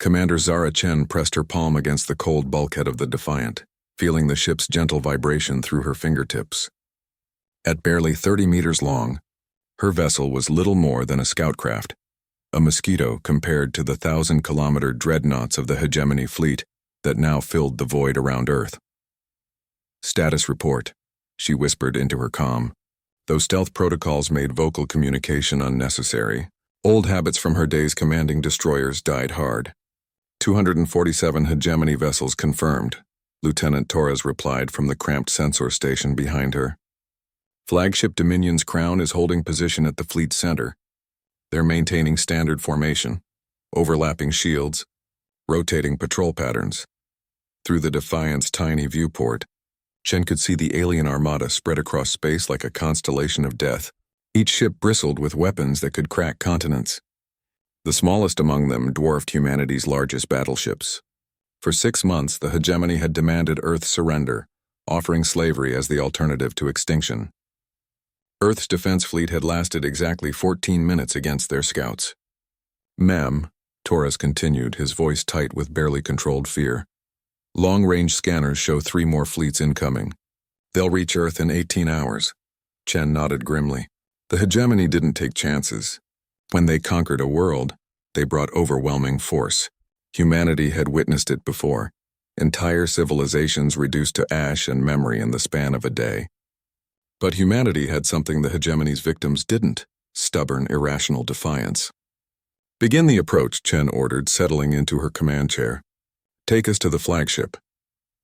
Commander Zara Chen pressed her palm against the cold bulkhead of the Defiant, feeling the ship's gentle vibration through her fingertips. At barely 30 meters long, her vessel was little more than a scout craft, a mosquito compared to the 1,000-kilometer dreadnoughts of the hegemony fleet that now filled the void around Earth. "Status report," she whispered into her comm. Though stealth protocols made vocal communication unnecessary, old habits from her days commanding destroyers died hard. 247 hegemony vessels confirmed, Lieutenant Torres replied from the cramped sensor station behind her. Flagship Dominion's Crown is holding position at the fleet center. They're maintaining standard formation, overlapping shields, rotating patrol patterns. Through the Defiant's tiny viewport, Chen could see the alien armada spread across space like a constellation of death. Each ship bristled with weapons that could crack continents. The smallest among them dwarfed humanity's largest battleships. For 6 months, the hegemony had demanded Earth's surrender, offering slavery as the alternative to extinction. Earth's defense fleet had lasted exactly 14 minutes against their scouts. "Ma'am," Torres continued, his voice tight with barely controlled fear. "Long-range scanners show 3 more fleets incoming. They'll reach Earth in 18 hours. Chen nodded grimly. The hegemony didn't take chances. When they conquered a world, they brought overwhelming force. Humanity had witnessed it before. Entire civilizations reduced to ash and memory in the span of a day. But humanity had something the hegemony's victims didn't: stubborn, irrational defiance. "Begin the approach," Chen ordered, settling into her command chair. "Take us to the flagship."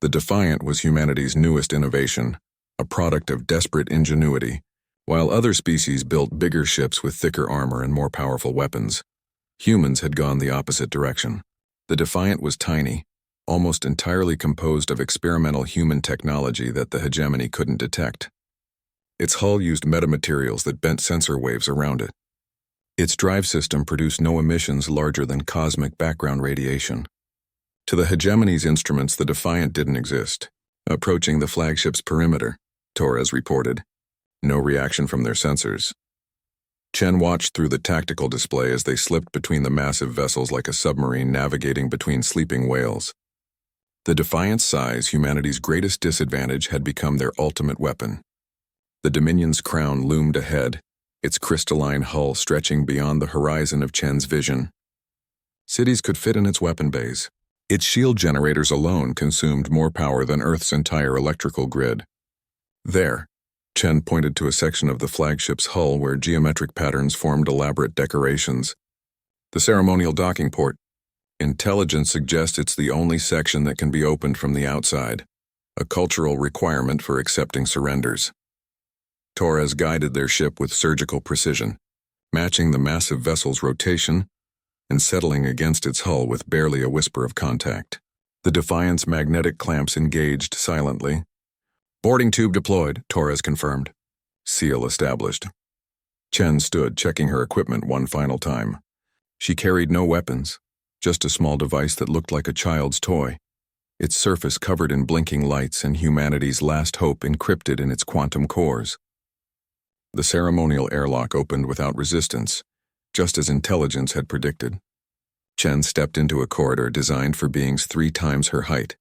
The Defiant was humanity's newest innovation, a product of desperate ingenuity. While other species built bigger ships with thicker armor and more powerful weapons, humans had gone the opposite direction. The Defiant was tiny, almost entirely composed of experimental human technology that the hegemony couldn't detect. Its hull used metamaterials that bent sensor waves around it. Its drive system produced no emissions larger than cosmic background radiation. To the hegemony's instruments, the Defiant didn't exist. "Approaching the flagship's perimeter," Torres reported. No reaction from their sensors. Chen watched through the tactical display as they slipped between the massive vessels like a submarine navigating between sleeping whales. The Defiant's size, humanity's greatest disadvantage, had become their ultimate weapon. The Dominion's Crown loomed ahead, its crystalline hull stretching beyond the horizon of Chen's vision. Cities could fit in its weapon bays. Its shield generators alone consumed more power than Earth's entire electrical grid. There, Chen pointed to a section of the flagship's hull where geometric patterns formed elaborate decorations. "The ceremonial docking port. Intelligence suggests it's the only section that can be opened from the outside, a cultural requirement for accepting surrenders." Torres guided their ship with surgical precision, matching the massive vessel's rotation and settling against its hull with barely a whisper of contact. The Defiant's magnetic clamps engaged silently. "Boarding tube deployed," Torres confirmed. Seal established. Chen stood, checking her equipment one final time. She carried no weapons, just a small device that looked like a child's toy, its surface covered in blinking lights and humanity's last hope encrypted in its quantum cores. The ceremonial airlock opened without resistance, just as intelligence had predicted. Chen stepped into a corridor designed for beings 3 times her height,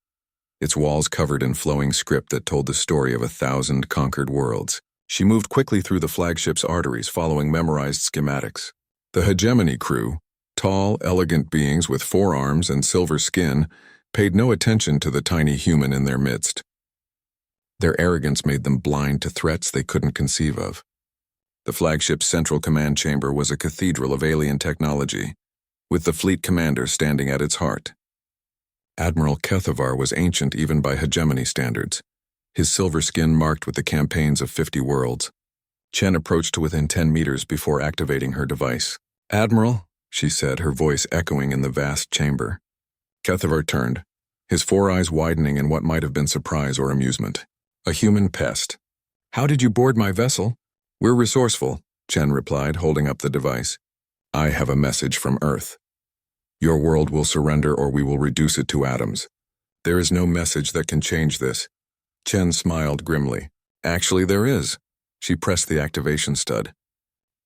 its walls covered in flowing script that told the story of 1,000 conquered worlds. She moved quickly through the flagship's arteries, following memorized schematics. The hegemony crew, tall, elegant beings with 4 arms and silver skin, paid no attention to the tiny human in their midst. Their arrogance made them blind to threats they couldn't conceive of. The flagship's central command chamber was a cathedral of alien technology, with the fleet commander standing at its heart. Admiral Kethavar was ancient even by hegemony standards, his silver skin marked with the campaigns of 50 worlds. Chen approached to within 10 meters before activating her device. "Admiral," she said, her voice echoing in the vast chamber. Kethavar turned, his 4 eyes widening in what might have been surprise or amusement. "A human pest. How did you board my vessel?" "We're resourceful," Chen replied, holding up the device. "I have a message from Earth. Your world will surrender or we will reduce it to atoms. There is no message that can change this." Chen smiled grimly. "Actually, there is." She pressed the activation stud.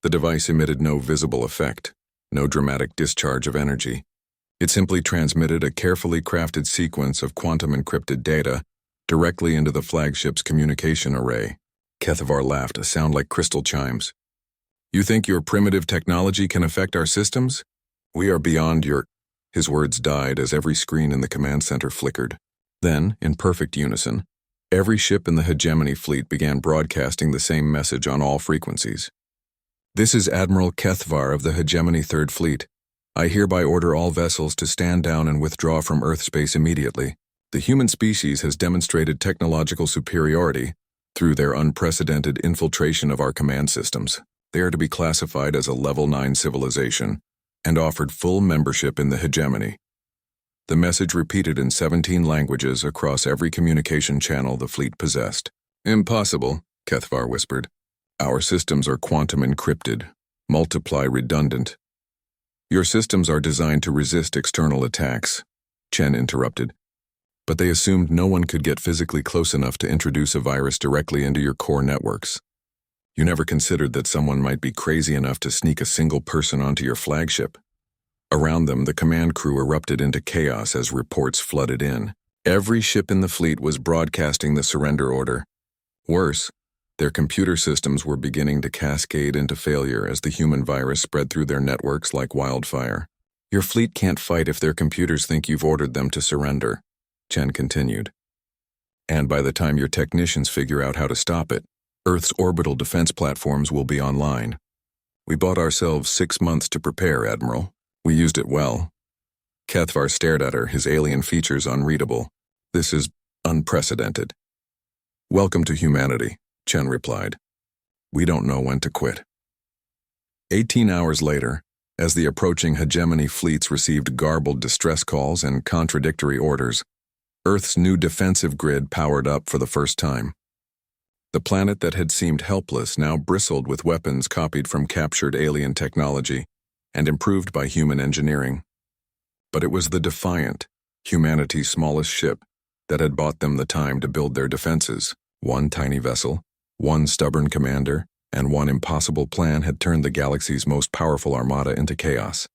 The device emitted no visible effect, no dramatic discharge of energy. It simply transmitted a carefully crafted sequence of quantum-encrypted data directly into the flagship's communication array. Kethavar laughed, a sound like crystal chimes. You think your primitive technology can affect our systems? We are beyond your... His words died as every screen in the command center flickered. Then, in perfect unison, every ship in the hegemony fleet began broadcasting the same message on all frequencies. This is Admiral Kethavar of the Hegemony Third Fleet. I hereby order all vessels to stand down and withdraw from Earth space immediately. The human species has demonstrated technological superiority through their unprecedented infiltration of our command systems. They are to be classified as a Level 9 civilization and offered full membership in the hegemony. The message repeated in 17 languages across every communication channel the fleet possessed. Impossible, Kethavar whispered. Our systems are quantum encrypted, multiply redundant. Your systems are designed to resist external attacks, Chen interrupted. But they assumed no one could get physically close enough to introduce a virus directly into your core networks. You never considered that someone might be crazy enough to sneak a single person onto your flagship. Around them, the command crew erupted into chaos as reports flooded in. Every ship in the fleet was broadcasting the surrender order. Worse, their computer systems were beginning to cascade into failure as the human virus spread through their networks like wildfire. Your fleet can't fight if their computers think you've ordered them to surrender, Chen continued. And by the time your technicians figure out how to stop it, Earth's orbital defense platforms will be online. We bought ourselves 6 months to prepare, Admiral. We used it well. Kethavar stared at her, his alien features unreadable. This is unprecedented. Welcome to humanity, Chen replied. We don't know when to quit. 18 hours later, as the approaching hegemony fleets received garbled distress calls and contradictory orders, Earth's new defensive grid powered up for the first time. The planet that had seemed helpless now bristled with weapons copied from captured alien technology and improved by human engineering. But it was the Defiant, humanity's smallest ship, that had bought them the time to build their defenses. One tiny vessel, one stubborn commander, and one impossible plan had turned the galaxy's most powerful armada into chaos.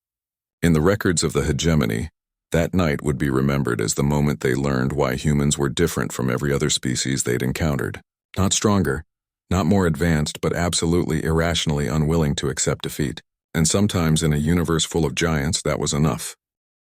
In the records of the hegemony, that night would be remembered as the moment they learned why humans were different from every other species they'd encountered. Not stronger, not more advanced, but absolutely irrationally unwilling to accept defeat. And sometimes in a universe full of giants, that was enough.